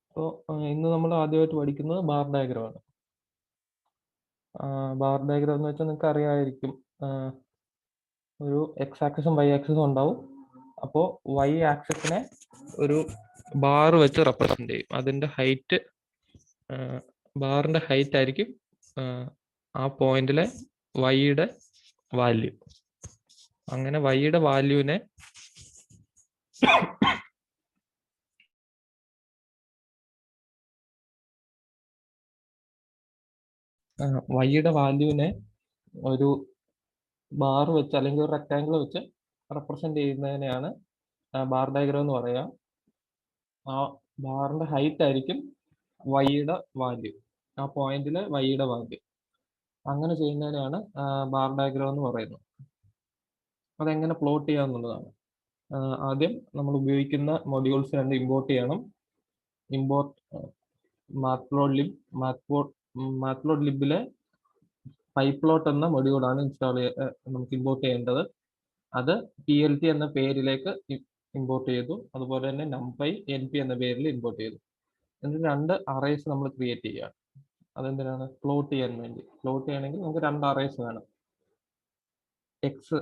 അപ്പോൾ ഇന്ന് നമ്മൾ ആദ്യമായിട്ട് പഠിക്കുന്നത് ബാർ ഡയഗ്രമാണ്. ബാർ ഡയഗ്രം എന്ന് വെച്ചാൽ നിങ്ങൾക്ക് അറിയാമായിരിക്കും, ഒരു എക്സ് ആക്സിസും വൈ ആക്സിസും ഉണ്ടാവും. അപ്പോൾ വൈ ആക്സിസിനെ ഒരു ബാർ വെച്ച് റെപ്രസെന്റ് ചെയ്യും. അതിൻ്റെ ഹൈറ്റ്, ബാറിൻ്റെ ഹൈറ്റ് ആയിരിക്കും ആ പോയിന്റിലെ വൈയുടെ വാല്യൂ. അങ്ങനെ വൈയുടെ വാല്യൂവിനെ ഒരു ബാർ വെച്ച് അല്ലെങ്കിൽ ഒരു റെക്ടാങ്കിൾ വെച്ച് റെപ്രസെന്റ് ചെയ്യുന്നതിനെയാണ് ബാർ ഡയഗ്രം എന്ന് പറയുക. ആ ബാറിന്റെ ഹൈറ്റ് ആയിരിക്കും വൈയുടെ വാല്യൂ, ആ പോയിന്റിലെ വൈയുടെ വാല്യൂ. അങ്ങനെ ചെയ്യുന്നതിനെയാണ് ബാർ ഡയഗ്രം എന്ന് പറയുന്നത്. അതെങ്ങനെ പ്ലോട്ട് ചെയ്യാമെന്നുള്ളതാണ്. ആദ്യം നമ്മൾ ഉപയോഗിക്കുന്ന മൊഡ്യൂൾസ് രണ്ട് ഇമ്പോർട്ട് ചെയ്യണം. ഇമ്പോർട്ട് മാത്പ്ലോട്ട് ലിബിലെ പൈപ്ലോട്ട് എന്ന മൊഡ്യൂളാണ് നമുക്ക് ഇമ്പോർട്ട് ചെയ്യേണ്ടത്. അത് PLT എന്ന പേരിലേക്ക് ഇമ്പോർട്ട് ചെയ്തു. അതുപോലെ തന്നെ NumPy NP എന്ന പേരിൽ ഇമ്പോർട്ട് ചെയ്തു. എന്നിട്ട് രണ്ട് അറേസ് നമ്മൾ ക്രിയേറ്റ് ചെയ്യുകയാണ്. അതെന്തിനാണ്? പ്ലോട്ട് ചെയ്യാൻ വേണ്ടി. പ്ലോട്ട് ചെയ്യണമെങ്കിൽ നമുക്ക് രണ്ട് അറേസ് വേണം. എക്സ്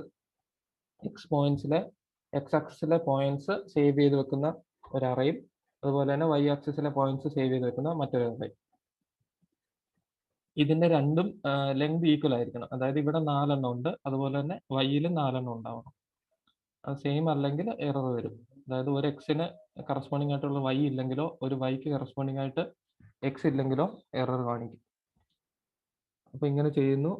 ആക്സിസിലെ പോയിന്റ്സ് സേവ് ചെയ്ത് വെക്കുന്ന ഒരു അറയും, അതുപോലെ തന്നെ വൈ ആക്സിസിലെ പോയിന്റ്സ് സേവ് ചെയ്ത് വെക്കുന്ന മറ്റൊരു അറയും. ഇതിന്റെ രണ്ടും ലെങ്ത് ഈക്വൽ ആയിരിക്കണം. അതായത് ഇവിടെ 4 എണ്ണം ഉണ്ട്, അതുപോലെ തന്നെ വൈയിലും 4 എണ്ണം ഉണ്ടാവണം. അത് സെയിം അല്ലെങ്കിൽ എറർ വരും. അതായത് ഒരു എക്സിന് കറസ്പോണ്ടിങ് ആയിട്ടുള്ള വൈ ഇല്ലെങ്കിലോ ഒരു വൈക്ക് കറസ്പോണ്ടിങ് ആയിട്ട് എക്സ് ഇല്ലെങ്കിലോ എറർ കാണിക്കും. അപ്പൊ ഇങ്ങനെ ചെയ്യുന്നു,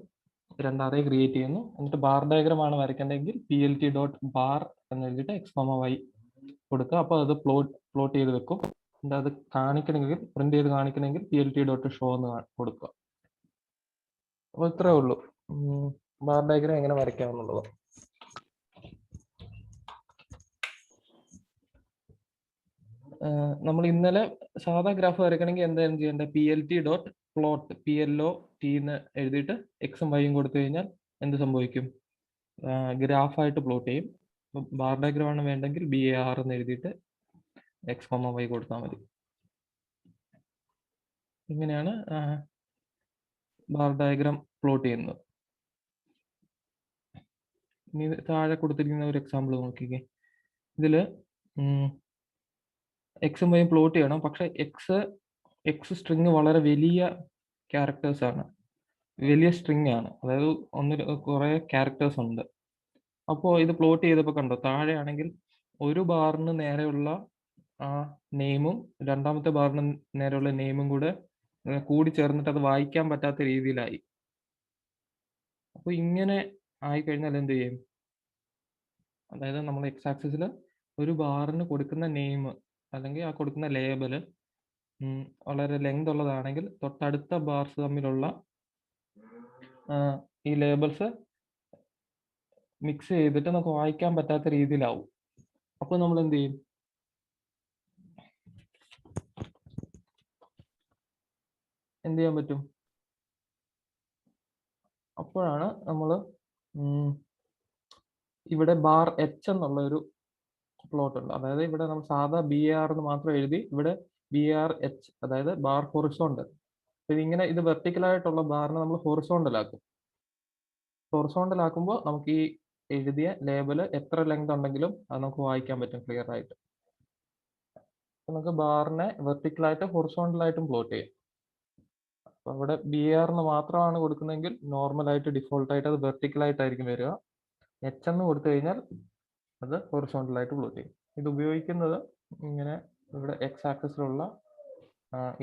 രണ്ട് അറേ ക്രിയേറ്റ് ചെയ്യുന്നു. എന്നിട്ട് ബാർ ഡയഗ്രം ആണ് വരയ്ക്കേണ്ടതെങ്കിൽ PLT.bar എന്ന് എഴുതിയിട്ട് x,y കൊടുക്കുക. അപ്പോൾ അത് പ്ലോട്ട് ചെയ്ത് വെക്കും. എന്നിട്ട് അത് കാണിക്കണമെങ്കിൽ, പ്രിന്റ് ചെയ്ത് കാണിക്കണമെങ്കിൽ PLT.show എന്ന് കൊടുക്കുക. അപ്പോൾ ഇത്രേ ഉള്ളൂ ബാർ ഡയഗ്രം എങ്ങനെ വരയ്ക്കാമെന്നുള്ളത്. നമ്മൾ ഇന്നലെ സാധാ ഗ്രാഫ് വരയ്ക്കണമെങ്കിൽ എന്താണ് ചെയ്യേണ്ടത്? PLT.plot PLOT എന്ന് എഴുതിയിട്ട് എക്സും വൈയും കൊടുത്തു കഴിഞ്ഞാൽ എന്ത് സംഭവിക്കും? ഗ്രാഫായിട്ട് പ്ലോട്ട് ചെയ്യും. ബാർ ഡയഗ്രം ആണ് വേണ്ടെങ്കിൽ BAR എന്ന് എഴുതിയിട്ട് x,y കൊടുത്താൽ മതി. ഇങ്ങനെയാണ് ബാർ ഡയഗ്രം പ്ലോട്ട് ചെയ്യുന്നത്. ഇനി താഴെ കൊടുത്തിരിക്കുന്ന ഒരു എക്സാമ്പിൾ നോക്കിക്കേ. ഇതില് എക്സും വൈയും പ്ലോട്ട് ചെയ്യണം. പക്ഷെ എക്സ് സ്ട്രിങ് വളരെ വലിയ ക്യാരക്ടേഴ്സ് ആണ്, വലിയ സ്ട്രിങ് ആണ്. അതായത് കുറെ ക്യാരക്ടേഴ്സ് ഉണ്ട്. അപ്പോൾ ഇത് പ്ലോട്ട് ചെയ്തപ്പോൾ കണ്ടോ, താഴെയാണെങ്കിൽ ഒരു ബാറിന് നേരെയുള്ള ആ നെയിമും രണ്ടാമത്തെ ബാറിന് നേരെയുള്ള നെയിമും കൂടി ചേർന്നിട്ട് അത് വായിക്കാൻ പറ്റാത്ത രീതിയിലായി. അപ്പോൾ ഇങ്ങനെ ആയിക്കഴിഞ്ഞാൽ എന്ത് ചെയ്യും? അതായത് നമ്മൾ എക്സ് ആക്സിസിൽ ഒരു ബാറിന് കൊടുക്കുന്ന നെയിം അല്ലെങ്കിൽ ആ കൊടുക്കുന്ന ലേബല് വളരെ ലെങ്ത് ഉള്ളതാണെങ്കിൽ തൊട്ടടുത്ത ബാർസ് തമ്മിലുള്ള ഈ ലേബൽസ് മിക്സ് ചെയ്തിട്ട് നമുക്ക് വായിക്കാൻ പറ്റാത്ത രീതിയിലാവും. അപ്പോൾ നമ്മൾ എന്ത് ചെയ്യും? എന്ത് ചെയ്യാൻ പറ്റും? അപ്പോഴാണ് നമ്മൾ ഇവിടെ ബാർ എച്ച് എന്നുള്ള ഒരു പ്ലോട്ട് ഉണ്ട്. അതായത് ഇവിടെ നമ്മൾ സാധാ BAR എന്ന് മാത്രം എഴുതി, ഇവിടെ BARH, അതായത് ബാർ ഹൊറിസോണ്ടൽ. ഇതിങ്ങനെ ഇത് വെർട്ടിക്കൽ ആയിട്ടുള്ള ബാറിനെ നമ്മൾ ഹൊറിസോണ്ടൽ ആക്കും. ഹൊറിസോണ്ടൽ ആക്കുമ്പോൾ നമുക്ക് ഈ എഴുതിയ ലേബല് എത്ര ലെങ്ത് ഉണ്ടെങ്കിലും അത് നമുക്ക് വായിക്കാൻ പറ്റും ക്ലിയർ ആയിട്ട്. നമുക്ക് ബാറിനെ വെർട്ടിക്കലായിട്ട് ഹൊറിസോണ്ടലായിട്ടും പ്ലോട്ട് ചെയ്യാം. അപ്പോൾ ഇവിടെ BAR എന്ന് മാത്രമാണ് കൊടുക്കുന്നതെങ്കിൽ നോർമലായിട്ട് ഡിഫോൾട്ടായിട്ട് അത് വെർട്ടിക്കലായിട്ടായിരിക്കും വരിക. H എന്ന് കൊടുത്തു കഴിഞ്ഞാൽ അത് ഹൊറിസോണ്ടലായിട്ട് പ്ലോട്ട് ചെയ്യും. ഇത് ഉപയോഗിക്കുന്നത് ഇങ്ങനെ ഇവിടെ എക്സ് ആക്സിസിലുള്ള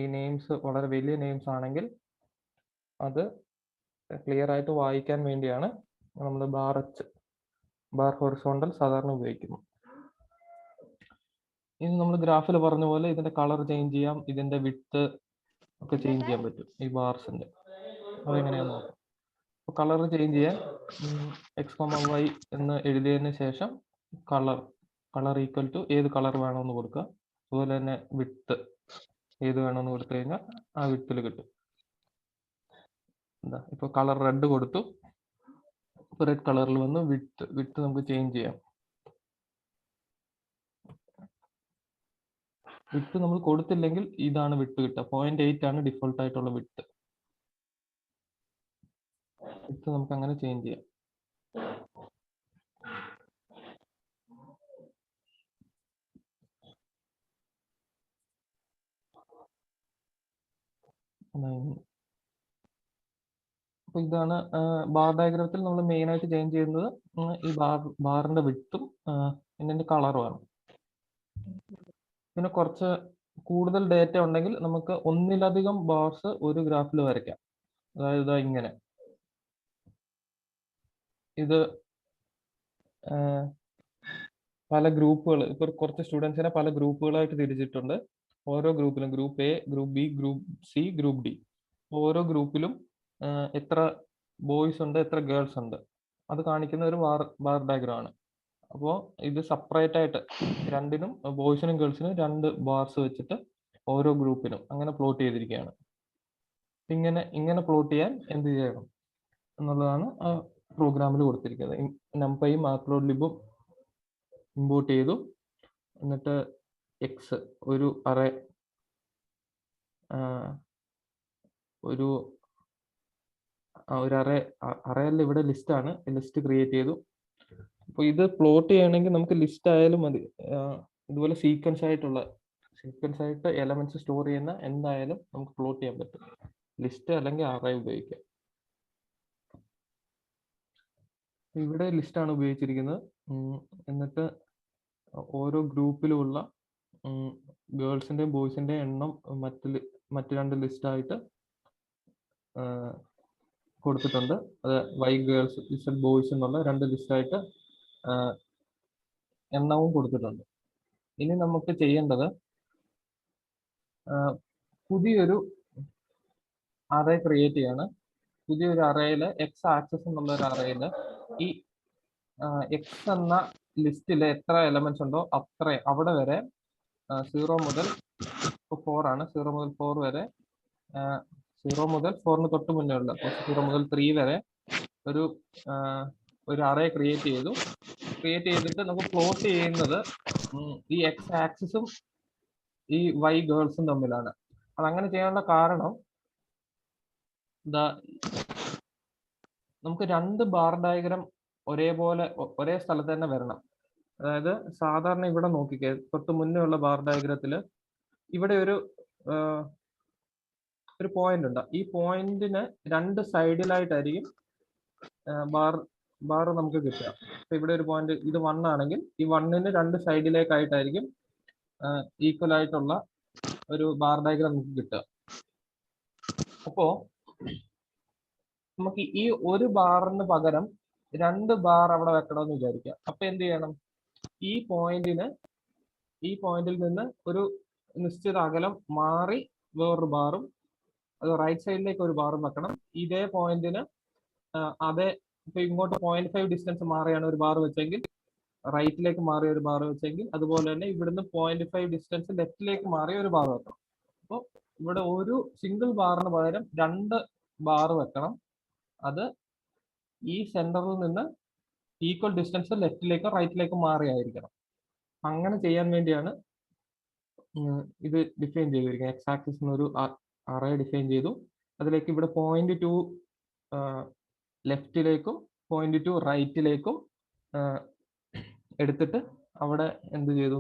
ഈ നെയിംസ് വളരെ വലിയ നെയിംസ് ആണെങ്കിൽ അത് ക്ലിയർ ആയിട്ട് വായിക്കാൻ വേണ്ടിയാണ് നമ്മൾ ബാർ ഹൊറിസോണ്ടൽ സാധാരണ ഉപയോഗിക്കുന്നത്. ഇനി നമ്മൾ ഗ്രാഫിൽ പറഞ്ഞ പോലെ ഇതിന്റെ കളർ ചേഞ്ച് ചെയ്യാം, ഇതിന്റെ വിഡ്ത്ത് ഒക്കെ ചേഞ്ച് ചെയ്യാൻ പറ്റും ഈ ബാർസിന്റെ. അതെങ്ങനെയാന്ന് നോക്കാം. അപ്പോൾ കളർ ചേഞ്ച് ചെയ്യാൻ x,y എന്ന് എഴുതിയതിന് ശേഷം കളർ ഈക്വൽ ടു ഏത് കളർ വേണമെന്ന് കൊടുക്കുക. അതുപോലെ തന്നെ വിഡ്ത്ത് ഏത് വേണമെന്ന് കൊടുത്തു കഴിഞ്ഞാൽ ആ വിഡ്ത്തിൽ കിട്ടും. എന്താ ഇപ്പോൾ കളർ റെഡ് കൊടുത്തു, റെഡ് കളറിൽ വന്ന് വിഡ്ത്ത് നമുക്ക് ചേഞ്ച് ചെയ്യാം. വിട്ട് നമ്മൾ കൊടുത്തില്ലെങ്കിൽ ഇതാണ് വിട്ട് കിട്ടുക. 0.8 ആണ് ഡിഫോൾട്ട് ആയിട്ടുള്ള വിട്ട്. വിട്ട് നമുക്ക് അങ്ങനെ ചേഞ്ച് ചെയ്യാം. അപ്പൊ ഇതാണ് ബാർ ഡയഗ്രത്തിൽ നമ്മൾ മെയിൻ ആയിട്ട് ചേഞ്ച് ചെയ്യുന്നത് ഈ ബാറിന്റെ വിട്ടും ഇതിന്റെ കളറുമാണ്. പിന്നെ കുറച്ച് കൂടുതൽ ഡേറ്റ ഉണ്ടെങ്കിൽ നമുക്ക് ഒന്നിലധികം ബാർസ് ഒരു ഗ്രാഫിൽ വരയ്ക്കാം. അതായത് ഇങ്ങനെ ഇത് പല ഗ്രൂപ്പുകൾ, ഇപ്പൊ കുറച്ച് സ്റ്റുഡൻസിനെ പല ഗ്രൂപ്പുകളായിട്ട് തിരിച്ചിട്ടുണ്ട്. ഓരോ ഗ്രൂപ്പിലും group A, group B, group C, group D. ഓരോ ഗ്രൂപ്പിലും എത്ര ബോയ്സ് ഉണ്ട്, എത്ര ഗേൾസ് ഉണ്ട്, അത് കാണിക്കുന്ന ഒരു ബാർ ഡയഗ്രാം ആണ്. അപ്പോൾ ഇത് സെപ്പറേറ്റ് ആയിട്ട് രണ്ടിനും, ബോയ്സിനും ഗേൾസിനും 2 ബാർസ് വെച്ചിട്ട് ഓരോ ഗ്രൂപ്പിനും അങ്ങനെ പ്ലോട്ട് ചെയ്തിരിക്കുകയാണ്. ഇങ്ങനെ പ്ലോട്ട് ചെയ്യാൻ എന്ത് ചെയ്യണം എന്നുള്ളതാണ് ആ പ്രോഗ്രാമിൽ കൊടുത്തിരിക്കുന്നത്. നംപൈയും മാറ്റ്പ്ലോട്ലിബും ഇമ്പോർട്ട് ചെയ്തു. എന്നിട്ട് എക്സ് ഒരു അറേ ഒരു അറേയിൽ ഇവിടെ ലിസ്റ്റ് ആണ്, ലിസ്റ്റ് ക്രിയേറ്റ് ചെയ്തു. അപ്പോൾ ഇത് പ്ലോട്ട് ചെയ്യണമെങ്കിൽ നമുക്ക് ലിസ്റ്റ് ആയാലും മതി. ഇതുപോലെ സീക്വൻസ് ആയിട്ട് എലമെന്റ്സ് സ്റ്റോർ ചെയ്യുന്ന എന്തായാലും നമുക്ക് പ്ലോട്ട് ചെയ്യാൻ പറ്റും. ലിസ്റ്റ് അല്ലെങ്കിൽ അറേ ഉപയോഗിക്കാം. ഇവിടെ ലിസ്റ്റ് ആണ് ഉപയോഗിച്ചിരിക്കുന്നത്. എന്നിട്ട് ഓരോ ഗ്രൂപ്പിലുമുള്ള ഗേൾസിന്റെയും ബോയ്സിന്റെയും എണ്ണം മറ്റ് 2 ലിസ്റ്റ് ആയിട്ട് കൊടുത്തിട്ടുണ്ട്. അത് വൈ ഗേൾസ് ഇസഡ് ബോയ്സ് എന്നുള്ള 2 ലിസ്റ്റ് ആയിട്ട് എണ്ണവും കൊടുത്തിട്ടുണ്ട്. ഇനി നമുക്ക് ചെയ്യേണ്ടത് പുതിയൊരു അറേ ക്രിയേറ്റ് ചെയ്യാണ്. പുതിയൊരു അറേയില് എക്സ് ആക്സസ് എന്നുള്ള ഒരു അറേയില് ഈ എക്സ് എന്ന ലിസ്റ്റില് എത്ര എലമെന്റ്സ് ഉണ്ടോ അവിടെ വരെ 0 മുതൽ 4 ആണ്, 0 മുതൽ 4 വരെ, 0 മുതൽ 4ന് തൊട്ട് മുന്നേ ഉള്ള 0 മുതൽ 3 വരെ ഒരു അറേ ക്രിയേറ്റ് ചെയ്തിട്ട് നമുക്ക് പ്ലോട്ട് ചെയ്യുന്നത് ഈ എക്സ് ആക്സിസും ഈ വൈ ഗേൾസും തമ്മിലാണ്. അതങ്ങനെ ചെയ്യാനുള്ള കാരണം നമുക്ക് 2 ബാർ ഡയഗ്രാം ഒരേ സ്ഥലത്ത് തന്നെ വരണം. അതായത് സാധാരണ ഇവിടെ നോക്കിക്കേ, തൊട്ട് മുന്നേ ഉള്ള ബാർ ഡയഗ്രത്തില് ഇവിടെ ഒരു പോയിന്റ് ഉണ്ട്. ഈ പോയിന്റിന് 2 സൈഡിലായിട്ടായിരിക്കും ബാർ നമുക്ക് കിട്ടുക. അപ്പൊ ഇവിടെ ഒരു പോയിന്റ്, ഇത് 1 ആണെങ്കിൽ ഈ 1ന് 2 സൈഡിലേക്കായിട്ടായിരിക്കും ഈക്വൽ ആയിട്ടുള്ള ഒരു ബാർ ഡയഗ്രാം നമുക്ക് കിട്ടുക. അപ്പോ നമുക്ക് ഈ ഒരു ബാറിന് പകരം 2 ബാർ അവിടെ വെക്കണമെന്ന് വിചാരിക്കുക. അപ്പൊ എന്ത് ചെയ്യണം? ഈ പോയിന്റിൽ നിന്ന് ഒരു നിശ്ചിത അകലം മാറി വേറൊരു ബാറും, അത് റൈറ്റ് സൈഡിലേക്ക് ഒരു ബാറും വെക്കണം. ഇതേ പോയിന്റിന് ഇപ്പൊ ഇങ്ങോട്ട് 0.5 ഡിസ്റ്റൻസ് മാറിയാണ് ഒരു ബാർ വെച്ചെങ്കിൽ റൈറ്റിലേക്ക് മാറിയ ഒരു ബാർ വെച്ചെങ്കിൽ, അതുപോലെ തന്നെ ഇവിടുന്ന് 0.5 ഡിസ്റ്റൻസ് ലെഫ്റ്റിലേക്ക് മാറിയ ഒരു ബാർ വെക്കണം. അപ്പോൾ ഇവിടെ ഒരു സിംഗിൾ ബാറിന് പകരം 2 ബാർ വെക്കണം. അത് ഈ സെന്ററിൽ നിന്ന് ഈക്വൽ ഡിസ്റ്റൻസ് ലെഫ്റ്റിലേക്കോ റൈറ്റിലേക്കോ മാറിയായിരിക്കണം. അങ്ങനെ ചെയ്യാൻ വേണ്ടിയാണ് ഇത് ഡിഫൈൻ ചെയ്തിരിക്കുന്നത്. എക്സ് ആക്സിസ് എന്നൊരു അറേ ഡിഫൈൻ ചെയ്തു. അതിലേക്ക് ഇവിടെ 0.2 ലെഫ്റ്റിലേക്കും 0.2 റൈറ്റിലേക്കും എടുത്തിട്ട് അവിടെ എന്ത് ചെയ്തു,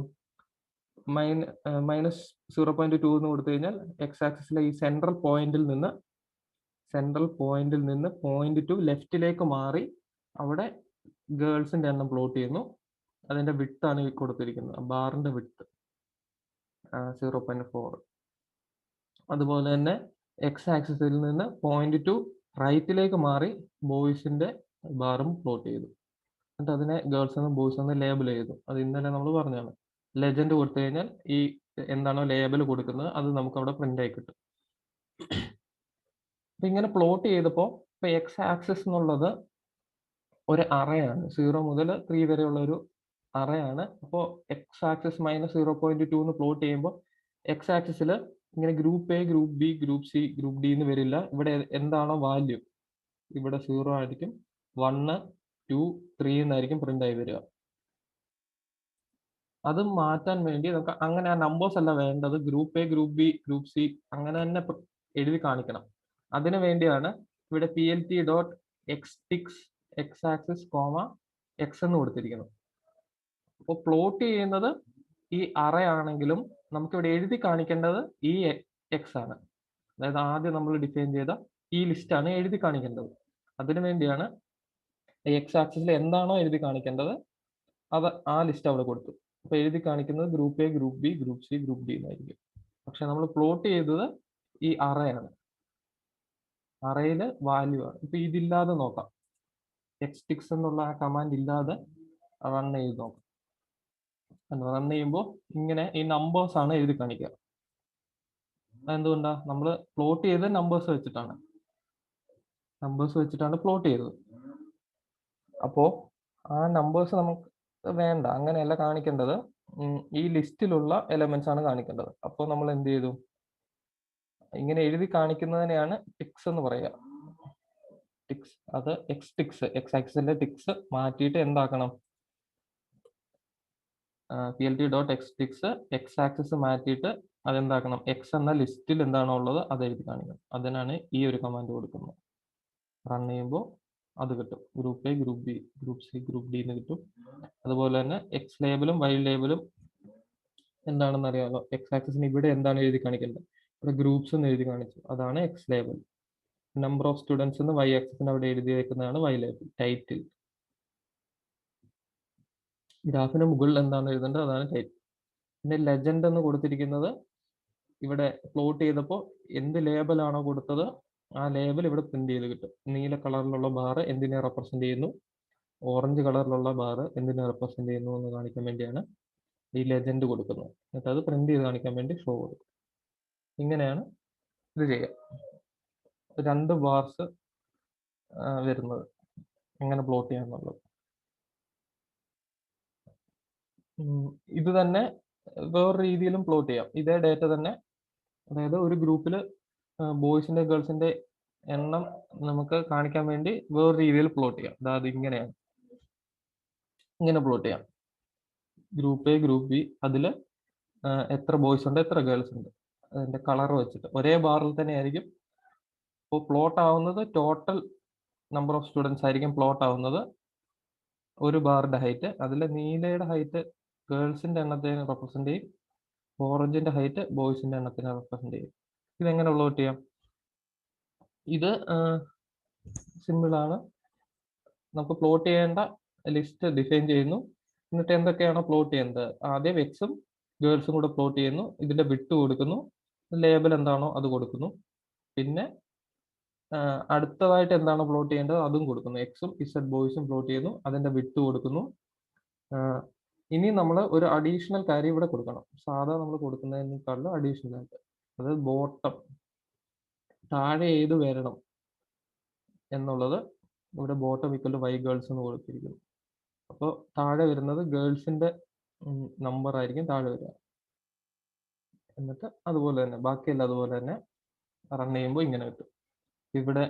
-0.2 എന്ന് കൊടുത്തു കഴിഞ്ഞാൽ എക്സ് ആക്സിസിലെ ഈ സെൻട്രൽ പോയിന്റിൽ നിന്ന് 0.2 ലെഫ്റ്റിലേക്ക് മാറി അവിടെ ഗേൾസിന്റെ എണ്ണം പ്ലോട്ട് ചെയ്യുന്നു. അതിന്റെ വിഡ്ത്ത് ആണ് ഈ കൊടുത്തിരിക്കുന്നത്, ബാറിന്റെ വിഡ്ത്ത് 0.4. അതുപോലെ തന്നെ എക്സ് ആക്സിസിൽ നിന്ന് 0.2 റൈറ്റിലേക്ക് മാറി ബോയ്സിന്റെ ബാറും പ്ലോട്ട് ചെയ്തു. എന്നിട്ട് അതിനെ ഗേൾസ് എന്നും ബോയ്സ് എന്നും ലേബൽ ചെയ്തു. അത് ഇന്നലെ നമ്മൾ പറഞ്ഞാണ്. ലെജൻഡ് കൊടുത്തു കഴിഞ്ഞാൽ ഈ എന്താണോ ലേബൽ കൊടുക്കുന്നത് അത് നമുക്ക് അവിടെ പ്രിന്റ് ആയി കിട്ടും. അപ്പൊ ഇങ്ങനെ പ്ലോട്ട് ചെയ്തപ്പോൾ ഇപ്പൊ എക്സ് ആക്സിസ് എന്നുള്ളത് ഒരു അറയാണ്, 0 മുതൽ 3 വരെയുള്ള ഒരു അറയാണ്. അപ്പോൾ എക്സ് ആക്സിസ് -0.2 എന്ന് പ്ലോട്ട് ചെയ്യുമ്പോൾ എക്സ് ആക്സിസിൽ ഇങ്ങനെ group A, group B, group C, group D എന്ന് വരില്ല. ഇവിടെ എന്താണോ വാല്യൂ, ഇവിടെ 0 ആയിരിക്കും, 1, 2, 3 എന്നായിരിക്കും പ്രിന്റ് ആയി വരിക. അത് മാറ്റാൻ വേണ്ടി നമുക്ക് അങ്ങനെ ആ നമ്പേഴ്സ് അല്ല വേണ്ടത്. Group A, group B, group C അങ്ങനെ തന്നെ എഴുതി കാണിക്കണം. അതിനു വേണ്ടിയാണ് ഇവിടെ PLT dot xticks X axis comma X എന്ന് കൊടുത്തിരിക്കുന്നത്. അപ്പോൾ പ്ലോട്ട് ചെയ്യുന്നത് ഈ അറേ ആണെങ്കിലും നമുക്കിവിടെ എഴുതി കാണിക്കേണ്ടത് ഈ എക്സ് ആണ്. അതായത് ആദ്യം നമ്മൾ ഡിഫൈൻ ചെയ്ത ഈ ലിസ്റ്റ് ആണ് എഴുതി കാണിക്കേണ്ടത്. അതിനു വേണ്ടിയാണ് എക്സ് ആക്സിസിൽ എന്താണോ എഴുതി കാണിക്കേണ്ടത് അത് ആ ലിസ്റ്റ് അവിടെ കൊടുത്തു. അപ്പൊ എഴുതി കാണിക്കുന്നത് group A, group B, group C, group D എന്നായിരിക്കും. പക്ഷെ നമ്മൾ പ്ലോട്ട് ചെയ്തത് ഈ അറേ ആണ്. അറേയില് വാല്യൂ ആണ്. ഇപ്പൊ ഇതില്ലാതെ നോക്കാം. എക്സ്ടിക്സ് എന്നുള്ള ആ കമാൻഡ് ഇല്ലാതെ റൺ ചെയ്ത് നോക്കാം. റൺ ചെയ്യുമ്പോൾ ഇങ്ങനെ ഈ നമ്പേഴ്സ് ആണ് എഴുതി കാണിക്കുക. അതെന്തുകൊണ്ടാ? നമ്മൾ പ്ലോട്ട് ചെയ്ത് നമ്പേഴ്സ് വെച്ചിട്ടാണ് പ്ലോട്ട് ചെയ്തത്. അപ്പോ ആ നമ്പേഴ്സ് നമുക്ക് വേണ്ട, അങ്ങനെയല്ല കാണിക്കേണ്ടത്. ഈ ലിസ്റ്റിലുള്ള എലമെന്റ്സ് ആണ് കാണിക്കേണ്ടത്. അപ്പോൾ നമ്മൾ എന്ത് ചെയ്തു? ഇങ്ങനെ എഴുതി കാണിക്കുന്നതിനെയാണ് ടിക്സ് എന്ന് പറയുക. ടിക്സ് അത് എക്സ്ടിക്സ് എക്സ് ആക്സിസിലെ ടിക്സ് മാറ്റിയിട്ട് എന്താക്കണം? PLT dot xticks X axis മാറ്റിയിട്ട് അതെന്താക്കണം? എക്സ് എന്ന ലിസ്റ്റിൽ എന്താണോ ഉള്ളത് അത് എഴുതി കാണിക്കണം. അതിനാണ് ഈ ഒരു കമാൻഡ് കൊടുക്കുന്നത്. റൺ ചെയ്യുമ്പോൾ അത് കിട്ടും. Group A, group B, group C, group D എന്ന് കിട്ടും. അതുപോലെ തന്നെ എക്സ് ലേബലും വൈ ലേബലും എന്താണെന്ന് അറിയാമല്ലോ. എക്സ് ആക്സിസിന് ഇവിടെ എന്താണ് എഴുതി കാണിക്കേണ്ടത്? ഇവിടെ ഗ്രൂപ്പ്സ് എന്ന് എഴുതി കാണിച്ചു, അതാണ് X label. Number of students എന്ന് വൈ ആക്സിസിന് അവിടെ എഴുതി വെക്കുന്നതാണ് വൈ ലേബൽ. ടൈറ്റിൽ ഗ്രാഫിന് മുകളിൽ എന്താണ് എഴുതേണ്ടത് അതാണ് ടൈറ്റിൽ. പിന്നെ ലെജൻഡ് എന്ന് കൊടുത്തിരിക്കുന്നത് ഇവിടെ പ്ലോട്ട് ചെയ്തപ്പോൾ എന്ത് ലേബലാണോ കൊടുത്തത് ആ ലേബൽ ഇവിടെ പ്രിന്റ് ചെയ്ത് കിട്ടും. നീല കളറിലുള്ള ബാർ എന്തിനെ റെപ്രസെന്റ് ചെയ്യുന്നു, ഓറഞ്ച് കളറിലുള്ള ബാർ എന്തിനെ റെപ്രസെന്റ് ചെയ്യുന്നു എന്ന് കാണിക്കാൻ വേണ്ടിയാണ് ഈ ലെജൻഡ് കൊടുക്കുന്നത്. എന്നിട്ട് അത് പ്രിന്റ് ചെയ്ത് കാണിക്കാൻ വേണ്ടി ഷോ കൊടുക്കും. ഇങ്ങനെയാണ് ഇത് ചെയ്യുക. 2 ബാർസ് വരുന്നത് എങ്ങനെ പ്ലോട്ട് ചെയ്യാന്നുള്ളത്. ഇത് തന്നെ വേറെ രീതിയിലും പ്ലോട്ട് ചെയ്യാം. ഇതേ ഡേറ്റ തന്നെ, അതായത് ഒരു ഗ്രൂപ്പിൽ ബോയ്സിന്റെ ഗേൾസിന്റെ എണ്ണം നമുക്ക് കാണിക്കാൻ വേണ്ടി വേറെ രീതിയിൽ പ്ലോട്ട് ചെയ്യാം. അതായത് ഇങ്ങനെയാണ്, ഇങ്ങനെ പ്ലോട്ട് ചെയ്യാം. ഗ്രൂപ്പ് എ, ഗ്രൂപ്പ് ബി, അതിൽ എത്ര ബോയ്സ് ഉണ്ട്, എത്ര ഗേൾസ് ഉണ്ട്, അതിന്റെ കളർ വെച്ചിട്ട് ഒരേ ബാറിൽ തന്നെ ആയിരിക്കും. അപ്പോൾ പ്ലോട്ട് ആവുന്നത് ടോട്ടൽ നമ്പർ ഓഫ് സ്റ്റുഡൻസ് ആയിരിക്കും പ്ലോട്ട് ആവുന്നത്. ഒരു ബാറിന്റെ ഹൈറ്റ്, അതിൽ നീലയുടെ ഹൈറ്റ് ഗേൾസിന്റെ എണ്ണത്തെ റെപ്രസെന്റ് ചെയ്യും, ഓറഞ്ചിന്റെ ഹൈറ്റ് ബോയ്സിന്റെ എണ്ണത്തിനെ റെപ്രസെന്റ് ചെയ്യും. ഇതെങ്ങനെ പ്ലോട്ട് ചെയ്യാം? ഇത് സിമ്പിൾ ആണ്. നമുക്ക് പ്ലോട്ട് ചെയ്യേണ്ട ലിസ്റ്റ് ഡിഫൈൻ ചെയ്യുന്നു. എന്നിട്ട് എന്തൊക്കെയാണോ പ്ലോട്ട് ചെയ്യുന്നത് ആദ്യം എക്സും ഗേൾസും കൂടെ പ്ലോട്ട് ചെയ്യുന്നു. ഇതിന്റെ വിട്ട് കൊടുക്കുന്നു, ലേബൽ എന്താണോ അത് കൊടുക്കുന്നു. പിന്നെ അടുത്തതായിട്ട് എന്താണോ പ്ലോട്ട് ചെയ്യേണ്ടത് അതും കൊടുക്കുന്നു. എക്സും ഇസഡ് ബോയ്സും പ്ലോട്ട് ചെയ്യുന്നു, അതിന്റെ വിട്ട് കൊടുക്കുന്നു. ഇനി നമ്മൾ ഒരു അഡീഷണൽ കാര്യം ഇവിടെ കൊടുക്കണം. സാധാരണ നമ്മൾ കൊടുക്കുന്നതിനേക്കാളും അഡീഷണൽ ആയിട്ട്, അത് ബോട്ടം താഴെ ഏത് വരണം എന്നുള്ളത് ഇവിടെ bottom equal to Y girls എന്ന് കൊടുത്തിരിക്കുന്നു. അപ്പോൾ താഴെ വരുന്നത് ഗേൾസിന്റെ നമ്പർ ആയിരിക്കും താഴെ വരിക. എന്നിട്ട് അതുപോലെ തന്നെ ബാക്കിയെല്ലാം അതുപോലെ തന്നെ റൺ ചെയ്യുമ്പോൾ ഇങ്ങനെ കിട്ടും. ഇവിടെ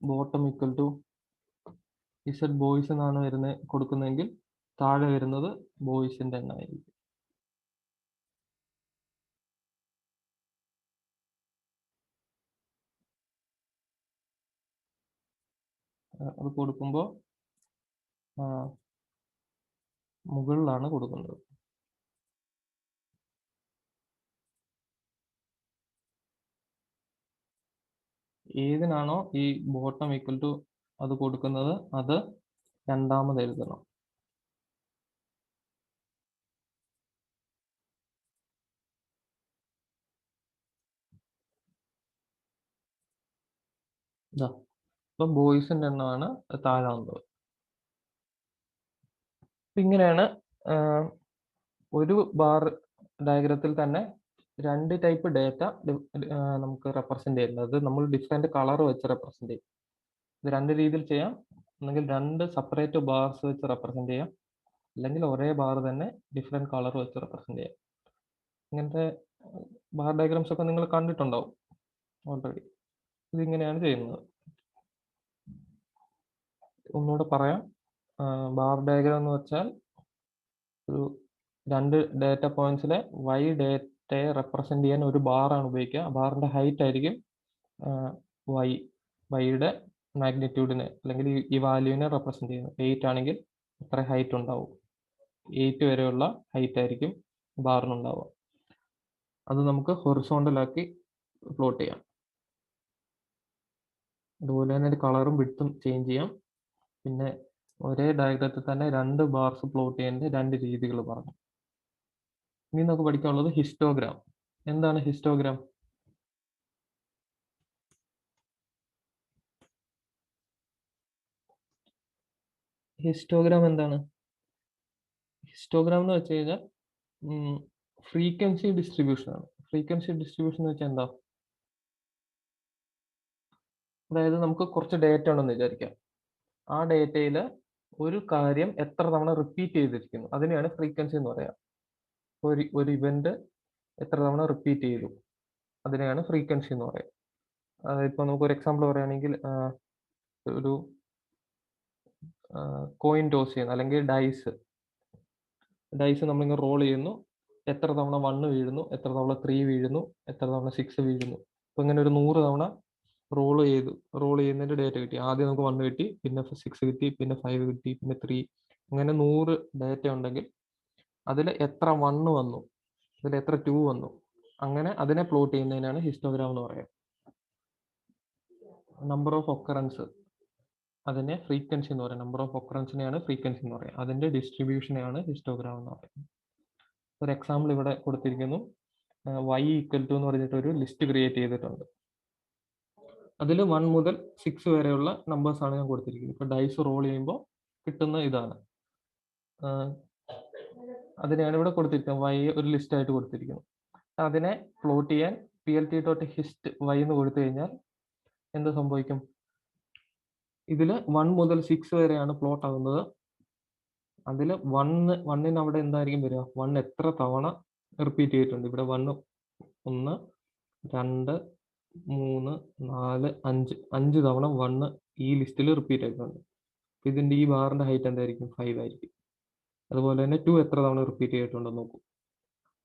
bottom equal to Z boys എന്നാണ് വരുന്നത് കൊടുക്കുന്നതെങ്കിൽ താഴെ വരുന്നത് ബോയ്സിന്റെ എണ്ണമായിരിക്കും. അത് കൊടുക്കുമ്പോൾ മുകളിലാണ് കൊടുക്കുന്നത്. ഏതിനാണോ ഈ ബോട്ടം ഈക്വൽ ടു അത് കൊടുക്കുന്നത് അത് രണ്ടാമത് എഴുതണം. ഇപ്പൊ ബോയ്സിന്റെ എണ്ണമാണ് താഴെ വന്നത്. ഇങ്ങനെയാണ് ഒരു ബാർ ഡയഗ്രത്തിൽ തന്നെ 2 ടൈപ്പ് ഡേറ്റ നമുക്ക് റെപ്രസെന്റ് ചെയ്യുന്നത്. അത് നമ്മൾ ഡിഫറെന്റ് കളർ വെച്ച് റെപ്രസെന്റ് ചെയ്യും. ഇത് 2 രീതിയിൽ ചെയ്യാം. അല്ലെങ്കിൽ 2 സെപ്പറേറ്റ് ബാർസ് വെച്ച് റെപ്രസെന്റ് ചെയ്യാം, അല്ലെങ്കിൽ ഒരേ ബാർ തന്നെ ഡിഫറെന്റ് കളർ വെച്ച് റെപ്രസെന്റ് ചെയ്യാം. ഇങ്ങനത്തെ ബാർ ഡയഗ്രാംസ് ഒക്കെ നിങ്ങൾ കണ്ടിട്ടുണ്ടാവും ഓൾറെഡി. ഇതിങ്ങനെയാണ് ചെയ്യുന്നത്. ഒന്നുകൂടെ പറയാം. ബാർ ഡയഗ്രാം എന്ന് വെച്ചാൽ ഒരു 2 ഡാറ്റ പോയിന്റ്സിലെ y ഡേറ്റയെ റെപ്രസെന്റ് ചെയ്യാൻ ഒരു ബാറാണ് ഉപയോഗിക്കുക. ബാറിന്റെ ഹൈറ്റ് ആയിരിക്കും വൈയുടെ മാഗ്നിറ്റ്യൂഡിനെ അല്ലെങ്കിൽ ഈ വാല്യൂവിനെ റെപ്രസെന്റ് ചെയ്യുന്നത്. 8 ആണെങ്കിൽ എത്ര ഹൈറ്റ് ഉണ്ടാവും, 8 വരെയുള്ള ഹൈറ്റ് ആയിരിക്കും ബാറിനുണ്ടാവുക. അത് നമുക്ക് ഹൊറിസോണ്ടൽ ആക്കി പ്ലോട്ട് ചെയ്യാം. അതുപോലെ തന്നെ കളറും വിഡ്ത്തും ചേഞ്ച് ചെയ്യാം. പിന്നെ ഒരേ ഡയഗ്രത്തിൽ തന്നെ 2 ബാർസ് പ്ലോട്ട് ചെയ്യുന്ന 2 രീതികൾ പറഞ്ഞു. ഇനി നമുക്ക് പഠിക്കാനുള്ളത് ഹിസ്റ്റോഗ്രാം. എന്താണ് ഹിസ്റ്റോഗ്രാം? ഹിസ്റ്റോഗ്രാം എന്താണ്? ഹിസ്റ്റോഗ്രാം എന്ന് വെച്ച് കഴിഞ്ഞാൽ ഫ്രീക്വൻസി ഡിസ്ട്രിബ്യൂഷൻ ആണ്. ഫ്രീക്വൻസി ഡിസ്ട്രിബ്യൂഷൻ എന്ന് വെച്ചാൽ എന്താ? അതായത് നമുക്ക് കുറച്ച് ഡേറ്റ ഉണ്ടെന്ന് വിചാരിക്കാം. ആ ഡേറ്റയിൽ ഒരു കാര്യം എത്ര തവണ റിപ്പീറ്റ് ചെയ്തിരിക്കുന്നു, അതിനെയാണ് ഫ്രീക്വൻസി എന്ന് പറയാം. ഒരു ഇവന്റ് എത്ര തവണ റിപ്പീറ്റ് ചെയ്തു, അതിനെയാണ് ഫ്രീക്വൻസി എന്ന് പറയാം. ഇപ്പോൾ നമുക്ക് ഒരു എക്സാമ്പിൾ പറയുകയാണെങ്കിൽ ഒരു കോയിൻ ടോസ് ചെയ്യുന്നു, അല്ലെങ്കിൽ ഡൈസ് നമ്മളിങ്ങനെ റോൾ ചെയ്യുന്നു. എത്ര തവണ 1 വീഴുന്നു, എത്ര തവണ 3 വീഴുന്നു, എത്ര തവണ 6 വീഴുന്നു. അപ്പോൾ ഇങ്ങനെ ഒരു 100 തവണ റോൾ ചെയ്യുന്നതിന്റെ ഡേറ്റ കിട്ടി. ആദ്യം നമുക്ക് 1 കിട്ടി, പിന്നെ 6 കിട്ടി, പിന്നെ 5 കിട്ടി, പിന്നെ 3. അങ്ങനെ 100 ഡേറ്റ ഉണ്ടെങ്കിൽ അതിൽ എത്ര 1 വന്നു, അതിൽ എത്ര 2 വന്നു, അങ്ങനെ അതിനെ പ്ലോട്ട് ചെയ്യുന്നതിനാണ് ഹിസ്റ്റോഗ്രാം എന്ന് പറയുക. നമ്പർ ഓഫ് ഒക്കറൻസ്, അതിനെ ഫ്രീക്വൻസി എന്ന് പറയാം. നമ്പർ ഓഫ് ഒക്കറൻസിനെയാണ് ഫ്രീക്വൻസി എന്ന് പറയുക. അതിന്റെ ഡിസ്ട്രിബ്യൂഷനെയാണ് ഹിസ്റ്റോഗ്രാം എന്ന് പറയുന്നത്. ഒരു എക്സാമ്പിൾ ഇവിടെ കൊടുത്തിരിക്കുന്നു. y ഈക്വൽ ടു എന്ന് പറഞ്ഞിട്ട് ഒരു ലിസ്റ്റ് ക്രിയേറ്റ് ചെയ്തിട്ടുണ്ട്. അതിൽ 1 മുതൽ 6 വരെയുള്ള നമ്പേഴ്സ് ആണ് ഞാൻ കൊടുത്തിരിക്കുന്നത്. ഇപ്പോൾ ഡൈസ് റോൾ ചെയ്യുമ്പോൾ കിട്ടുന്ന ഇതാണ്. അതിനെയാണ് ഇവിടെ കൊടുത്തിരിക്കുന്നത്. y ഒരു ലിസ്റ്റ് ആയിട്ട് കൊടുത്തിരിക്കുന്നു. അതിനെ പ്ലോട്ട് ചെയ്യാൻ plt.hist y എന്ന് കൊടുത്തു കഴിഞ്ഞാൽ എന്ത് സംഭവിക്കും? ഇതിൽ 1 മുതൽ 6 വരെയാണ് പ്ലോട്ട് ആകുന്നത്. അതിൽ 1 അവിടെ എന്തായിരിക്കും വരിക? 1 എത്ര തവണ റിപ്പീറ്റ് ചെയ്തിട്ടുണ്ട്? ഇവിടെ 1 2 3 4 5 തവണ 1 ഈ ലിസ്റ്റിൽ റിപ്പീറ്റ് ആയിട്ടുണ്ട്. ഇതിന്റെ ഈ ബാറിന്റെ ഹൈറ്റ് എന്തായിരിക്കും? 5 ആയിരിക്കും. അതുപോലെ തന്നെ 2 എത്ര തവണ റിപ്പീറ്റ് ചെയ്തിട്ടുണ്ടെന്ന് നോക്കൂ.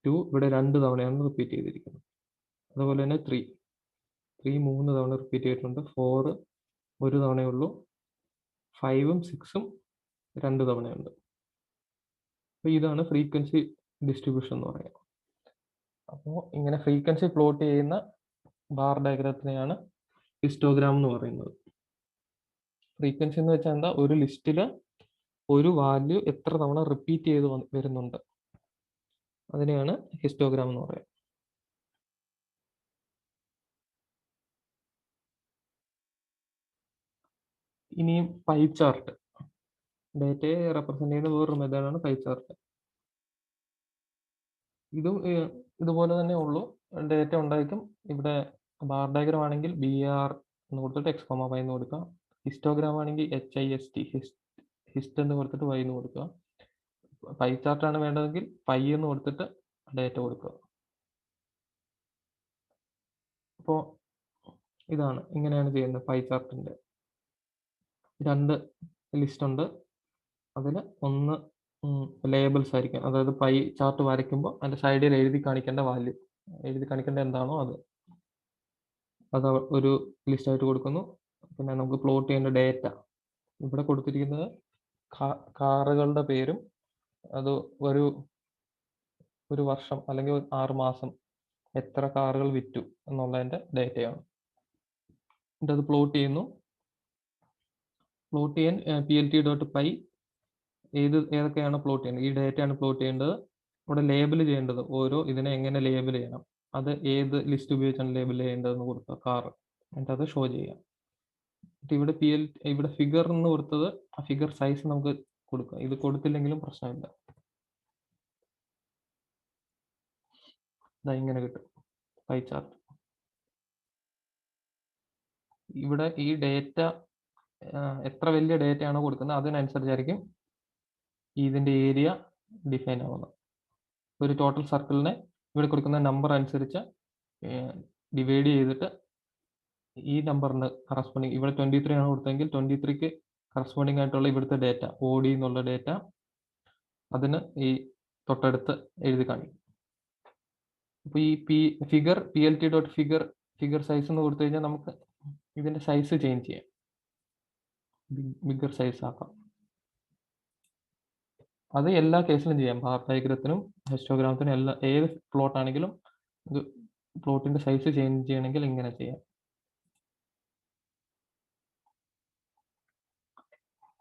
2 ഇവിടെ 2 തവണയാണ് റിപ്പീറ്റ് ചെയ്തിരിക്കുന്നത്. അതുപോലെ തന്നെ 3 3 തവണ റിപ്പീറ്റ് ചെയ്തിട്ടുണ്ട്. 4 ഒരു തവണയേ ഉള്ളൂ. 5ഉം 6ഉം 2 തവണയുണ്ട്. അപ്പോൾ ഇതാണ് ഫ്രീക്വൻസി ഡിസ്ട്രിബ്യൂഷൻ എന്ന് പറയുന്നത്. അപ്പോൾ ഇങ്ങനെ ഫ്രീക്വൻസി പ്ലോട്ട് ചെയ്യുന്ന ബാർ ഡയഗ്രത്തിനെയാണ് ഹിസ്റ്റോഗ്രാം എന്ന് പറയുന്നത്. ഫ്രീക്വൻസി എന്ന് വെച്ചാൽ എന്താ? ഒരു ലിസ്റ്റിൽ ഒരു വാല്യൂ എത്ര തവണ റിപ്പീറ്റ് ചെയ്ത് വരുന്നുണ്ട്, അതിനെയാണ് ഹിസ്റ്റോഗ്രാം എന്ന് പറയുന്നത്. ഇനിയും പൈ ചാർട്ട്. ഡേറ്റയെ റെപ്രസെന്റ് ചെയ്യുന്ന വേറൊരു മെത്തേഡാണ് പൈ ചാർട്ട്. ഇതും ഇതുപോലെ തന്നെ ഉള്ളൂ. ഡേറ്റ ഉണ്ടായിരിക്കും. ഇവിടെ ബാർ ഡയഗ്രാം ആണെങ്കിൽ BR എന്ന് കൊടുത്തിട്ട് x, y എന്ന് കൊടുക്കുക. ഹിസ്റ്റോഗ്രാം ആണെങ്കിൽ HIST ഹിസ്റ്റ് എന്ന് കൊടുത്തിട്ട് y എന്ന് കൊടുക്കുക. പൈ ചാർട്ട് ആണ് വേണ്ടതെങ്കിൽ പൈ എന്ന് കൊടുത്തിട്ട് ഡേറ്റ കൊടുക്കുക. അപ്പോൾ ഇതാണ്, ഇങ്ങനെയാണ് ചെയ്യുന്നത്. പൈ ചാർട്ടിന്റെ 2 ലിസ്റ്റ് ഉണ്ട്. അതിൽ ഒന്ന് ലേബിൾസ് ആയിരിക്കും. അതായത് പൈ ചാർട്ട് വരയ്ക്കുമ്പോൾ അതിന്റെ സൈഡിൽ എഴുതി കാണിക്കേണ്ട വാല്യൂ, എഴുതി കാണിക്കേണ്ട എന്താണോ അത് ഒരു ലിസ്റ്റ് ആയിട്ട് കൊടുക്കുന്നു. പിന്നെ നമുക്ക് പ്ലോട്ട് ചെയ്യേണ്ട ഡേറ്റ ഇവിടെ കൊടുത്തിരിക്കുന്നത് കാറുകളുടെ പേരും അത് ഒരു വർഷം അല്ലെങ്കിൽ 6 മാസം എത്ര കാറുകൾ വിറ്റു എന്നുള്ളതിന്റെ ഡേറ്റയാണ്. എന്നിട്ട് അത് പ്ലോട്ട് ചെയ്യുന്നു. പ്ലോട്ട് ചെയ്യാൻ plt.py ഏതൊക്കെയാണ് പ്ലോട്ട് ചെയ്യേണ്ടത്, ഈ ഡേറ്റയാണ് പ്ലോട്ട് ചെയ്യേണ്ടത്. ഇവിടെ ലേബിൾ ചെയ്യേണ്ടത്, ഓരോ ഇതിനെ എങ്ങനെ ലേബിൾ ചെയ്യണം, അത് ഏത് ലിസ്റ്റ് ഉപയോഗിച്ചാണ് ലേബിൾ ചെയ്യേണ്ടതെന്ന് കൊടുക്കുക, കാർ. എന്നിട്ട് അത് ഷോ ചെയ്യാം. ഇവിടെ ഇവിടെ ഫിഗർ എന്ന് കൊടുത്തത്, ആ ഫിഗർ സൈസ് നമുക്ക് കൊടുക്കാം. ഇത് കൊടുത്തില്ലെങ്കിലും പ്രശ്നമില്ല. ഇങ്ങനെ കിട്ടും പൈ ചാർട്ട്. ഇവിടെ ഈ ഡേറ്റ എത്ര വലിയ ഡേറ്റയാണോ കൊടുക്കുന്നത് അതിനനുസരിച്ചായിരിക്കും ഇതിന്റെ ഏരിയ ഡിഫൈൻ ആവുന്നത്. ഒരു ടോട്ടൽ സർക്കിളിനെ ഇവിടെ കൊടുക്കുന്ന നമ്പർ അനുസരിച്ച് ഡിവൈഡ് ചെയ്തിട്ട് ഈ നമ്പറിന് കറസ്പോണ്ടിങ്, ഇവിടെ 23 ആണ് കൊടുത്തതെങ്കിൽ 23ക്ക് കറസ്പോണ്ടിങ് ആയിട്ടുള്ള ഇവിടുത്തെ ഡേറ്റ OD എന്നുള്ള ഡേറ്റ അതിന് ഈ തൊട്ടടുത്ത് എഴുതി കാണിക്കും. അപ്പോൾ ഈ ഫിഗർ plt.figure സൈസ് എന്ന് കൊടുത്തു കഴിഞ്ഞാൽ നമുക്ക് ഇതിന്റെ സൈസ് ചേഞ്ച് ചെയ്യാം, ബിഗർ സൈസ് ആക്കാം. അത് എല്ലാ കേസിലും ചെയ്യാം, ബാർ ഡയഗ്രത്തിനും ഹിസ്റ്റോഗ്രാമത്തിനും എല്ലാം. ഏത് പ്ലോട്ട് ആണെങ്കിലും ഇത് പ്ലോട്ടിന്റെ സൈസ് ചേഞ്ച് ചെയ്യണമെങ്കിൽ ഇങ്ങനെ ചെയ്യാം.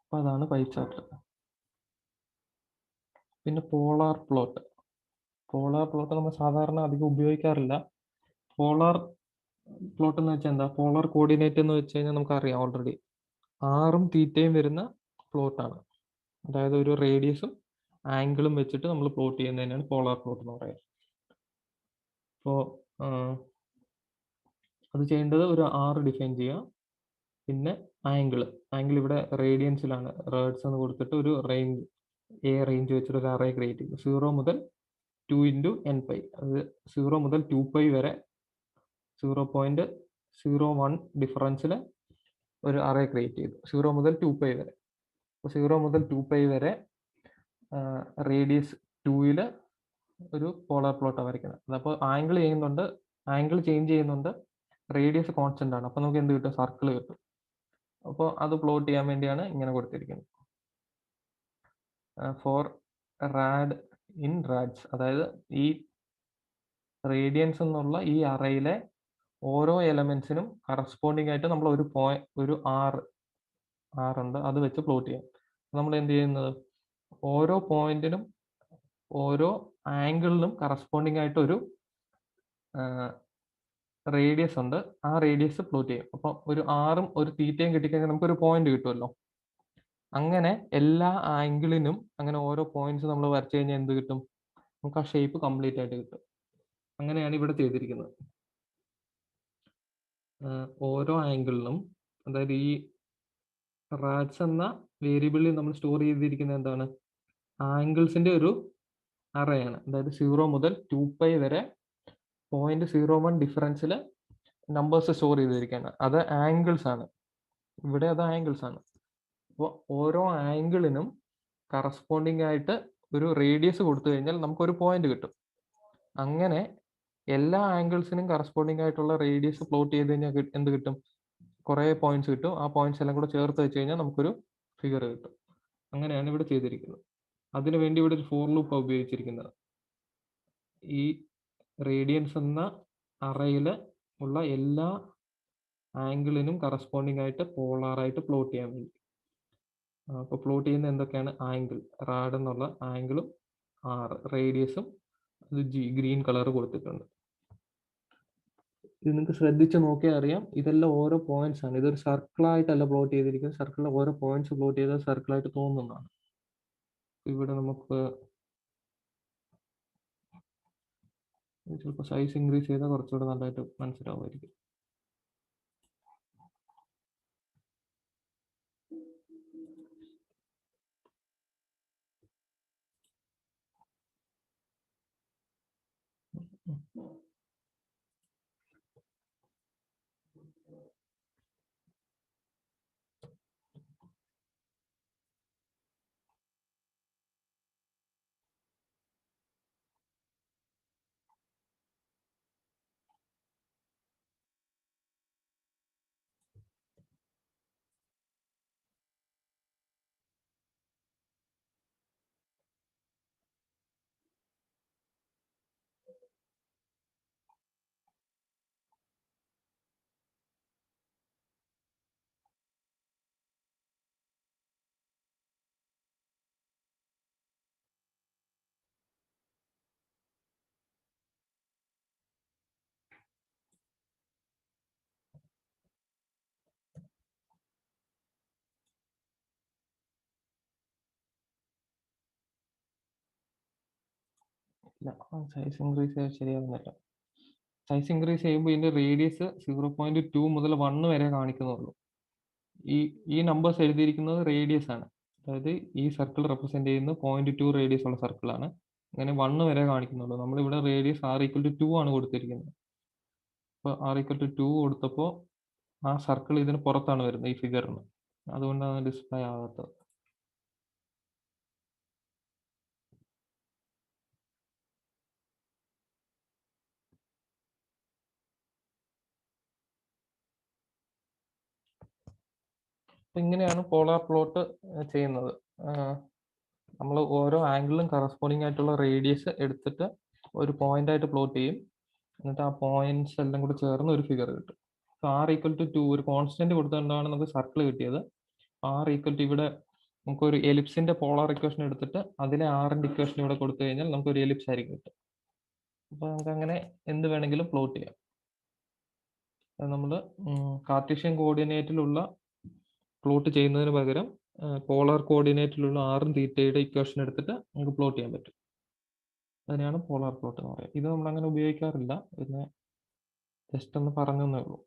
അപ്പൊ അതാണ് പൈ ചാർട്ട്. പിന്നെ പോളാർ പ്ലോട്ട് നമ്മൾ സാധാരണ അധികം ഉപയോഗിക്കാറില്ല. പോളാർ പ്ലോട്ട് എന്ന് വെച്ചാൽ എന്താ? പോളാർ കോർഡിനേറ്റ് എന്ന് വെച്ച് കഴിഞ്ഞാൽ നമുക്കറിയാം ഓൾറെഡി, ആറും തീറ്റയും വരുന്ന പ്ലോട്ടാണ്. അതായത് ഒരു റേഡിയസും ആംഗിളും വെച്ചിട്ട് നമ്മൾ പ്ലോട്ട് ചെയ്യുന്നതിനാണ് പോളാർ പ്ലോട്ട് എന്ന് പറയുന്നത്. അപ്പോൾ അത് ചെയ്യേണ്ടത് ഒരു ആറ് ഡിഫൈൻ ചെയ്യുക. പിന്നെ ആംഗിൾ ഇവിടെ റേഡിയൻസിലാണ്, റേഡ്സ് എന്ന് കൊടുത്തിട്ട് ഒരു റേഞ്ച് റേഞ്ച് വെച്ചിട്ട് ഒരു അറേ ക്രിയേറ്റ് ചെയ്യും. 0 മുതൽ 2 × n π, അത് 0 മുതൽ 2π വരെ 0.01 ഡിഫറൻസിൽ ഒരു അറേ ക്രിയേറ്റ് ചെയ്തു. 0 മുതൽ 2π വരെ. അപ്പോൾ 0 മുതൽ 2π വരെ റേഡിയസ് 2ൽ ഒരു പോളാർ പ്ലോട്ടാണ് വരയ്ക്കുന്നത്. അപ്പോൾ ആംഗിൾ ചേഞ്ച് ചെയ്യുന്നുണ്ട്, റേഡിയസ് കോൺസ്റ്റന്റ് ആണ്. അപ്പോൾ നമുക്ക് എന്ത് കിട്ടും? സർക്കിൾ കിട്ടും. അപ്പോൾ അത് പ്ലോട്ട് ചെയ്യാൻ വേണ്ടിയാണ് ഇങ്ങനെ കൊടുത്തിരിക്കുന്നത്. ഫോർ റാഡ് ഇൻ റാഡ്സ്, അതായത് ഈ റേഡിയൻസ് എന്നുള്ള ഈ അറയിലെ ഓരോ എലമെന്റ്സിനും കറസ്പോണ്ടിങ് ആയിട്ട് നമ്മൾ ഒരു ആർ ഉണ്ട്, അത് വെച്ച് പ്ലോട്ട് ചെയ്യാം. നമ്മൾ എന്ത് ചെയ്യുന്നത്? ഓരോ പോയിന്റിനും ഓരോ ആംഗിളിനും കറസ്പോണ്ടിങ് ആയിട്ട് ഒരു റേഡിയസ് ഉണ്ട്, ആ റേഡിയസ് പ്ലോട്ട് ചെയ്യും. അപ്പോൾ ഒരു ആറും ഒരു തീറ്റയും കിട്ടിക്കഴിഞ്ഞാൽ നമുക്കൊരു പോയിന്റ് കിട്ടുമല്ലോ. അങ്ങനെ എല്ലാ ആംഗിളിനും അങ്ങനെ ഓരോ പോയിന്റ്സ് നമ്മൾ വരച്ചു കഴിഞ്ഞാൽ എന്ത് കിട്ടും? നമുക്ക് ആ ഷേപ്പ് കംപ്ലീറ്റ് ആയിട്ട് കിട്ടും. അങ്ങനെയാണ് ഇവിടെ ചെയ്തിരിക്കുന്നത്. ഓരോ ആംഗിളിനും, അതായത് ഈ റാഡ്സ് എന്ന വേരിയബിളിൽ നമ്മൾ സ്റ്റോർ ചെയ്തിരിക്കുന്നത് എന്താണ്? ആംഗിൾസിന്റെ ഒരു അറയാണ്. അതായത് 0 മുതൽ 2π വരെ 0.01 ഡിഫറൻസിൽ നമ്പേഴ്സ് സ്റ്റോർ ചെയ്തിരിക്കുകയാണ്. അത് ആംഗിൾസ് ആണ്. ഇവിടെ അത് ആംഗിൾസ് ആണ്. അപ്പോൾ ഓരോ ആംഗിളിനും കറസ്പോണ്ടിങ് ആയിട്ട് ഒരു റേഡിയസ് കൊടുത്തു കഴിഞ്ഞാൽ നമുക്കൊരു പോയിന്റ് കിട്ടും. അങ്ങനെ എല്ലാ ആംഗിൾസിനും കറസ്പോണ്ടിങ് ആയിട്ടുള്ള റേഡിയസ് പ്ലോട്ട് ചെയ്ത് കഴിഞ്ഞാൽ എന്ത് കിട്ടും? കുറേ പോയിന്റ്സ് കിട്ടും. ആ പോയിന്റ്സ് എല്ലാം കൂടെ ചേർത്ത് വെച്ച് കഴിഞ്ഞാൽ നമുക്കൊരു ഫിഗർ കിട്ടും. അങ്ങനെയാണ് ഇവിടെ ചെയ്തിരിക്കുന്നത്. അതിനുവേണ്ടി ഇവിടെ ഒരു ഫോർ ലൂപ്പ് ഉപയോഗിച്ചിരിക്കുന്നത്. ഈ റേഡിയൻസ് എന്ന അറയിൽ ഉള്ള എല്ലാ ആംഗിളിനും കറസ്പോണ്ടിങ് ആയിട്ട് പോളാറായിട്ട് പ്ലോട്ട് ചെയ്യാൻ വേണ്ടി. അപ്പോൾ പ്ലോട്ട് ചെയ്യുന്ന എന്തൊക്കെയാണ്? ആംഗിൾ, റാഡ് എന്നുള്ള ആംഗിളും റേഡിയസും അത് ഗ്രീൻ കളർ കൊടുത്തിട്ടുണ്ട്. ഇത് നിങ്ങൾക്ക് ശ്രദ്ധിച്ച് നോക്കിയാൽ അറിയാം, ഇതെല്ലാം ഓരോ പോയിന്റ്സ് ആണ്. ഇതൊരു സർക്കിളായിട്ടല്ല പ്ലോട്ട് ചെയ്തിരിക്കുന്നത്. സർക്കിളിലെ ഓരോ പോയിന്റ്സ് പ്ലോട്ട് ചെയ്താൽ സർക്കിളായിട്ട് തോന്നുന്നതാണ്. ഇവിടെ നമുക്ക് ചിലപ്പോൾ സൈസ് ഇൻക്രീസ് ചെയ്താൽ കുറച്ചുകൂടെ നല്ലതായിട്ട് മനസ്സിലാവുമായിരിക്കും. ഇല്ല, സൈസ് ഇൻക്രീസ് ചെയ്താൽ ശരിയാവുന്നില്ല. സൈസ് ഇൻക്രീസ് ചെയ്യുമ്പോൾ ഇതിന്റെ റേഡിയസ് 0.2 മുതൽ 1 വരെ കാണിക്കുന്നുള്ളൂ. ഈ നമ്പേഴ്സ് എഴുതിയിരിക്കുന്നത് റേഡിയസ് ആണ്. അതായത് ഈ സർക്കിൾ റെപ്രസെന്റ് ചെയ്യുന്ന 0.2 റേഡിയസ് ഉള്ള സർക്കിളാണ്. അങ്ങനെ 1 വരെ കാണിക്കുന്നുള്ളൂ. നമ്മളിവിടെ റേഡിയസ് r=2 ആണ് കൊടുത്തിരിക്കുന്നത്. അപ്പോൾ r=2 കൊടുത്തപ്പോൾ ആ സർക്കിൾ ഇതിന് പുറത്താണ് വരുന്നത്, ഈ ഫിഗറിന്. അതുകൊണ്ടാണ് ഡിസ്പ്ലേ ആകാത്തത്. അപ്പോൾ ഇങ്ങനെയാണ് പോളാർ പ്ലോട്ട് ചെയ്യുന്നത്. നമ്മൾ ഓരോ ആംഗിളിലും കറസ്പോണ്ടിങ് ആയിട്ടുള്ള റേഡിയസ് എടുത്തിട്ട് ഒരു പോയിന്റ് ആയിട്ട് പ്ലോട്ട് ചെയ്യും. എന്നിട്ട് ആ പോയിന്റ്സ് എല്ലാം കൂടി ചേർന്ന് ഒരു ഫിഗർ കിട്ടും. സോ ആർ ഈക്വൽ ടു 2 ഒരു കോൺസ്റ്റന്റ് കൊടുത്തുകൊണ്ടാണ് നമുക്ക് സർക്കിൾ കിട്ടിയത്. ആർ ഈക്വൽ ടു ഇവിടെ നമുക്കൊരു എലിപ്സിന്റെ പോളാർ ഇക്വേഷൻ എടുത്തിട്ട് അതിലെ ആറിന്റെ ഇക്വേഷൻ ഇവിടെ കൊടുത്തു കഴിഞ്ഞാൽ നമുക്കൊരു എലിപ്സ് ആയിരിക്കും കിട്ടും. അപ്പോൾ നമുക്ക് അങ്ങനെ എന്ത് വേണമെങ്കിലും പ്ലോട്ട് ചെയ്യാം. നമ്മൾ കാർട്ടീഷ്യൻ കോർഡിനേറ്റിലുള്ള പ്ലോട്ട് ചെയ്യുന്നതിന് പകരം പോളാർ കോർഡിനേറ്റിലുള്ള ആറും തീറ്റയുടെ ഇക്വേഷൻ എടുത്തിട്ട് നമുക്ക് പ്ലോട്ട് ചെയ്യാൻ പറ്റും. അതിനെയാണ് പോളാർ പ്ലോട്ട് എന്ന് പറയുന്നത്. ഇത് നമ്മൾ അങ്ങനെ ഉപയോഗിക്കാറില്ല, പിന്നെ ജസ്റ്റ് ഒന്ന് പറഞ്ഞതേ ഉള്ളൂ.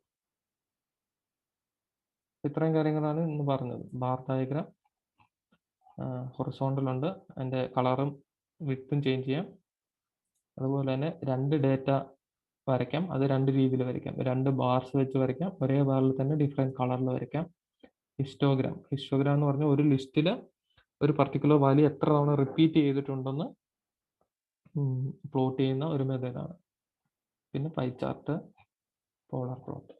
ഇത്രയും കാര്യങ്ങളാണ് ഇന്ന് പറഞ്ഞത്. ബാർ ഡയഗ്രാം ഹൊറിസോണ്ടൽ ഉണ്ട്, അതിൻ്റെ കളറും വിഡ്ത്തും ചേഞ്ച് ചെയ്യാം. അതുപോലെ തന്നെ 2 ഡേറ്റ വരയ്ക്കാം, അത് 2 രീതിയിൽ വരയ്ക്കാം. 2 ബാർസ് വെച്ച് വരയ്ക്കാം, ഒരേ ബാറിൽ തന്നെ ഡിഫറെൻറ്റ് കളറിൽ വരയ്ക്കാം. ഹിസ്റ്റോഗ്രാം എന്ന് പറഞ്ഞാൽ ഒരു ലിസ്റ്റിൽ ഒരു പർട്ടിക്കുലർ വാല്യൂ എത്ര തവണ റിപ്പീറ്റ് ചെയ്തിട്ടുണ്ടെന്ന് പ്ലോട്ട് ചെയ്യുന്ന ഒരു മെത്തേഡാണ്. പിന്നെ പൈ ചാർട്ട്, പോളാർ പ്ലോട്ട്.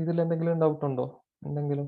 ഇതിൽ എന്തെങ്കിലും ഡൗട്ട് ഉണ്ടോ? എന്തെങ്കിലും